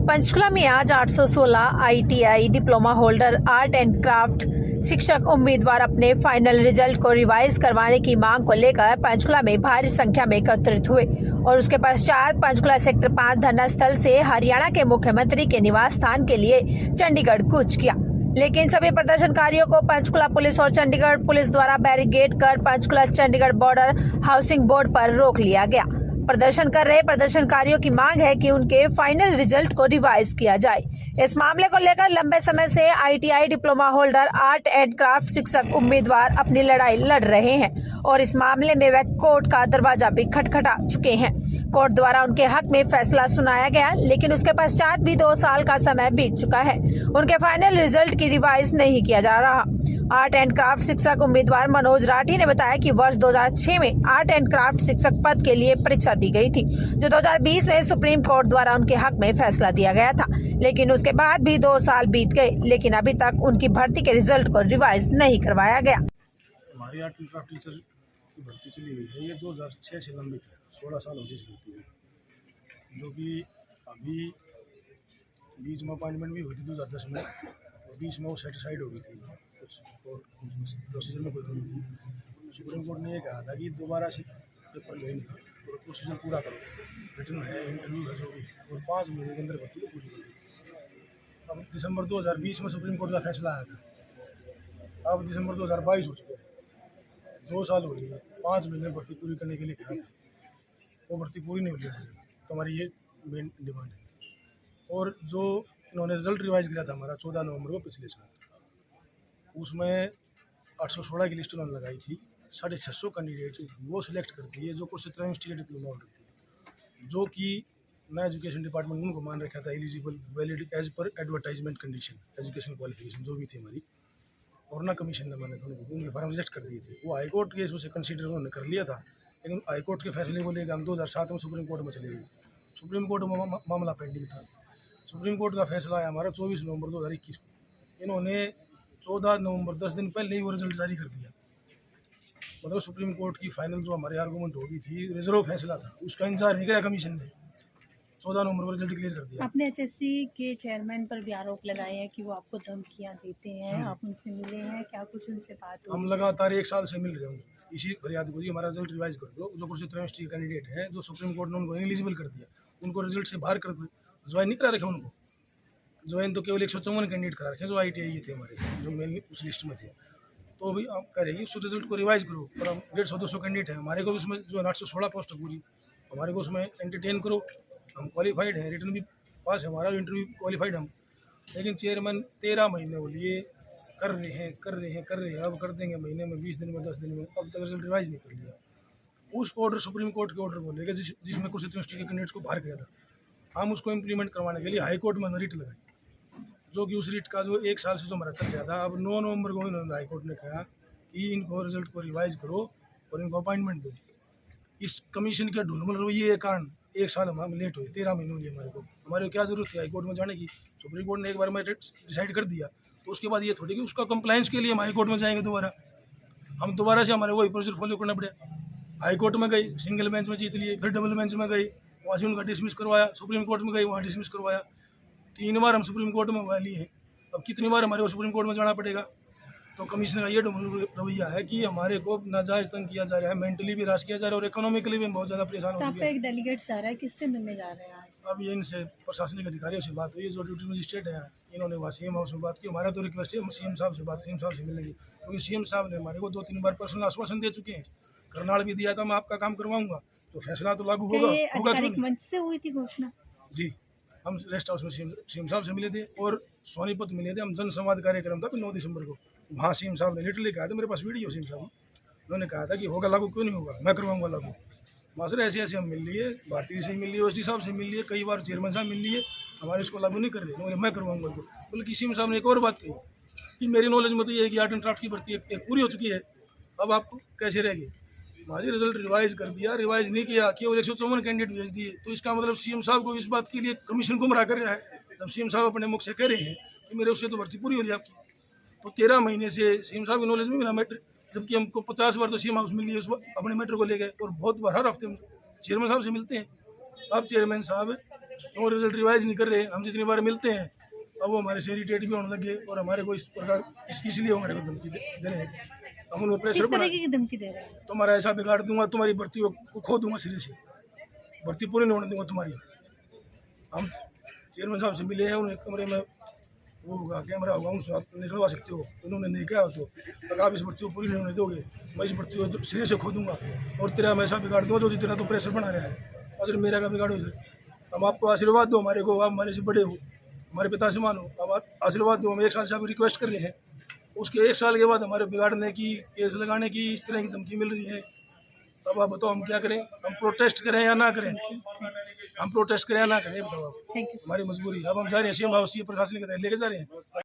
पंचकुला में आज 816 ITI diploma holder art and craft शिक्षक उम्मीदवार अपने फाइनल रिजल्ट को रिवाइज करवाने की मांग को लेकर पंचकुला में भारी संख्या में एकत्रित हुए और उसके पश्चात पंचकुला सेक्टर 5 धरना स्थल से हरियाणा के मुख्यमंत्री के निवास स्थान के लिए चंडीगढ़ कूच किया। लेकिन सभी प्रदर्शनकारियों को पंचकुला पुलिस और चंडीगढ़ पुलिस द्वारा बैरिकेड कर Panchkula Chandigarh border housing board पर रोक लिया गया। प्रदर्शन कर रहे प्रदर्शनकारियों की मांग है कि उनके फाइनल रिजल्ट को रिवाइज किया जाए। इस मामले को लेकर लंबे समय से ITI diploma holder art and craft शिक्षक उम्मीदवार अपनी लड़ाई लड़ रहे हैं और इस मामले में वे कोर्ट का दरवाजा भी खटखटा चुके हैं। कोर्ट द्वारा उनके हक में फैसला सुनाया गया, लेकिन उसके पश्चात भी 2 साल का समय बीत चुका है। उनके फाइनल रिजल्ट की रिवाइज नहीं किया जा रहा। आर्ट एंड क्राफ्ट शिक्षक उम्मीदवार मनोज राठी ने बताया कि वर्ष 2006 में आर्ट एंड क्राफ्ट शिक्षक पद के लिए परीक्षा दी गई थी, जो 2020 में सुप्रीम कोर्ट द्वारा उनके हक में फैसला दिया गया था। लेकिन उसके बाद भी 2 साल बीत गए, लेकिन अभी तक उनकी भर्ती के रिजल्ट को रिवाइज नहीं करवाया गया। हमारी आर्ट एंड क्राफ्ट टीचर की भर्ती चली हुई है, ये 2006 से लंबित है। 16 साल हो गए इस भर्ती में, जो कि अभी बीच में अपॉइंटमेंट भी हुई थी 2010 में, और बीच में वो सेटिस्फाइड हो गई थी कुछ और प्रोसीजर में कोई कमी थी। सुप्रीम कोर्ट ने ये कहा था कि दोबारा से पेपर लेंगे और प्रोसीजर पूरा करो, रिटर्न है, इंटरव्यू है, जो भी है, और 5 महीने के अंदर भर्ती को पूरी कर दी। अब दिसंबर 2020 में सुप्रीम कोर्ट का फैसला आया था, अब दिसंबर 2022 हो चुका है, 2 साल हो गए, 5 महीने भर्ती पूरी करने के लिए कहा था, वो भर्ती पूरी नहीं हो रही है। तो हमारी ये मेन डिमांड है। और जो इन्होंने रिजल्ट रिवाइज किया था हमारा 14 नवंबर को पिछले साल, उसमें 816 की लिस्ट उन्होंने लगाई थी। 650 कैंडिडेट वो सिलेक्ट करती है जो कुछ इंस्टीट्यूट डिप्लोमा होल्डर थी, जो कि नया एजुकेशन डिपार्टमेंट उनको मान रखा था एलिजिबल वैलिड एज पर एडवर्टाइजमेंट कंडीशन एजुकेशन क्वालिफिकेशन जो भी थी हमारी, और ना कमीशन ने माने उनको उनके फॉर्म रिजेक्ट कर दिए थे। वो हाईकोर्ट के उसे कंसीडर उन्होंने कर लिया था, लेकिन हाईकोर्ट के फैसले को लेकर हम 2007 में सुप्रीम कोर्ट में चले गए। सुप्रीम कोर्ट में मामला पेंडिंग था। सुप्रीम कोर्ट का फैसला आया हमारा 24 नवंबर 2021 को। इन्होंने 14 नवंबर 10 दिन पहले ही वो रिजल्ट जारी कर दिया। मतलब सुप्रीम कोर्ट की फाइनल जो हमारे आर्गूमेंट होगी थी, रिजर्व फैसला था, उसका इंतजार नहीं करा कमीशन ने। 14 नवंबर को रिजल्ट क्लियर कर दिया। आपने एचएससी के चेयरमैन पर भी आरोप लगाए हैं कि वो आपको धमकियां देते हैं, आप उनसे मिले हैं, क्या कुछ उनसे बात हुई? हम लगातार 1 साल से मिल रहे हैं इसी फरियाद को, हमारा रिजल्ट रिवाइज कर दो। जो कुछ यूनिवर्सिटी कैंडिडेट हैं जो सुप्रीम कोर्ट ने उनको एलिजिबल कर दिया, उनको रिजल्ट से बाहर कर दो। ज्वाइन नहीं करा रखे उनको, ज्वाइन तो केवल 154 कैंडिडेट करा रखे जो ITI थे हमारे, जो मेन उस लिस्ट में थे। तो अभी हम करेंगे उस रिजल्ट को रिवाइज करो, और हम 150-200 कैंडिडेट हैं हमारे को, उसमें जो 816 पोस्ट पूरी हमारे को उसमें एंटरटेन करो। हम क्वालिफाइड हैं, रिटर्न भी पास है हमारा, इंटरव्यू क्वालिफाइड हम। लेकिन चेयरमैन 13 महीने हो लिए कर रहे हैं, अब कर देंगे महीने में, 20 दिन में, 10 दिन में, अब तक रिजल्ट रिवाइज नहीं कर लिया। उस ऑर्डर सुप्रीम कोर्ट के ऑर्डर को लेकर जिसमें कुछ यूनिवर्सिटी के कैंडिडेट्स को बाहर किया था, हम उसको इम्प्लीमेंट करवाने के लिए हाई कोर्ट में रिट लगाई, जो कि उस रिट का जो 1 साल से जो हमारा चल गया था। अब 9 नवंबर को इन्होंने हाई कोर्ट ने कहा कि इनको रिजल्ट को रिवाइज करो और इनको अपॉइंटमेंट दो। इस कमीशन के ढुलमुल रवैये के कारण 1 साल हम लेट हुए, 13 महीने हो गए हमारे को क्या जरूरत थी हाई कोर्ट में जाने की? सुप्रीम कोर्ट ने एक बार में डिसाइड कर दिया, तो उसके बाद ये थोड़ी कि उसका कंप्लायंस के लिए हम हाई कोर्ट में जाएंगे दोबारा। हम दोबारा से हमारे वही प्रोसीजर फॉलो करना पड़ेगा। हाई कोर्ट में गई, सिंगल बेंच में जीत लिए, फिर डबल बेंच में गई, वहाँ से उनका डिसमिस करवाया, सुप्रीम कोर्ट में गई, वहाँ डिसमिस करवाया। 3 बार हम सुप्रीम कोर्ट में हुआ लिए हैं। अब कितनी बार हमारे को सुप्रीम कोर्ट में जाना पड़ेगा? तो कमिश्नर का ये रवैया है कि हमारे को नाजायज तंग किया जा रहा है, मेंटली भी राश किया जा रहा है और इकोनॉमिकली भी बहुत ज़्यादा परेशान हो चुके हैं। एक डेलीगेट जा रहा है, किससे मिलने जा रहे हैं आज? अब ये इनसे प्रशासनिक अधिकारियों से बात हुई, जो ड्यूटी मजिस्ट्रेट है, इन्होंने वहाँ CM हाउस में बात की। हमारा तो रिक्वेस्ट है CM साहब से CM साहब से मिलेंगे, क्योंकि CM साहब ने हमारे को 2-3 बार पर्सनल आश्वासन दे चुके हैं। करनाल भी दिया था, मैं आपका काम करवाऊंगा, तो फैसला तो लागू होगा क्यों नहीं? मंच से हुई थी घोषणा जी, हम रेस्ट हाउस में CM साहब से मिले थे और सोनीपत मिले थे। हम जन संवाद कार्यक्रम था 9 दिसंबर को, वहाँ CM साहब ने लिटरली कहा था, मेरे पास वीडियो CM साहब उन्होंने कहा था कि होगा लागू, क्यों नहीं होगा, मैं करवाऊंगा लागू। वहाँ से ऐसे हम मिल लिए, भारतीय से मिल लिए, OSD साहब से मिल लिए, कई बार चेयरमैन साहब मिल लिए, हमारे इसको लागू नहीं कर रहे, बोले मैं करवाऊंगा। बोले CM साहब ने एक और बात कही कि मेरी नॉलेज में तो ये है कि आर्ट एंड क्राफ्ट की भर्ती एक पूरी हो चुकी है, अब आपको कैसे रहेगी? हमारी रिजल्ट रिवाइज कर दिया, रिवाइज नहीं किया, केवल 154 कैंडिडेट भेज दिए। तो इसका मतलब CM साहब को इस बात के लिए कमीशन गुमराह कर रहा है। जब CM साहब अपने मुख से कह रहे हैं कि मेरे उससे तो भर्ती पूरी हो रही है आपकी, तो 13 महीने से CM साहब की नॉलेज में मेरा मैटर, जबकि हमको 50 बार तो CM हाउस मिल लिए अपने मैटर को लेकर, और बहुत बार हर हफ्ते हम चेयरमैन साहब से मिलते हैं। अब चेयरमैन साहब वो रिजल्ट रिवाइज नहीं कर रहे। हम जितनी बार मिलते हैं अब वो हमारे से इरिटेट भी होने लगे और हमारे को इस प्रकार इसलिए हमारे को धमकी दे रहे हैं। हम उन्हें प्रेशर किस बना तरीके की धमकी दे रहे हैं? तुम्हारा ऐसा बिगाड़ दूंगा, तुम्हारी भर्ती को खो दूंगा सिरे से, भर्ती पूरी नहीं होने दूंगा तुम्हारी। हम चेयरमैन साहब से मिले हैं, उन्हें कमरे में वो होगा कैमरा होगा, उनसे आप निकलवा सकते हो। उन्होंने नहीं कहा तो अगर आप इस भर्ती को पूरी नहीं होने दोगे मैं इस भर्ती को सिरे से खो दूंगा और तेरा मैं ऐसा बिगाड़ दूंगा जो तेरा तो प्रेशर बना रहा है और सिर्फ मेरा का बिगाड़ो सर। हम आपको आशीर्वाद दो, हमारे को आप हमारे से बड़े हो, हमारे पिता से मानो, अब आप आशीर्वाद दो। हम 1 साल से आप रिक्वेस्ट कर रहे हैं, उसके 1 साल के बाद हमारे बिगाड़ने की, केस लगाने की, इस तरह की धमकी मिल रही है। अब आप बताओ हम क्या करें? हम प्रोटेस्ट करें या ना करें? हम प्रोटेस्ट करें या ना करें बताओ आप। Thank you. हमारी मजबूरी। अब हम जा रहे हैं CM हाउस, ये प्रशासन के लेके जा रहे हैं।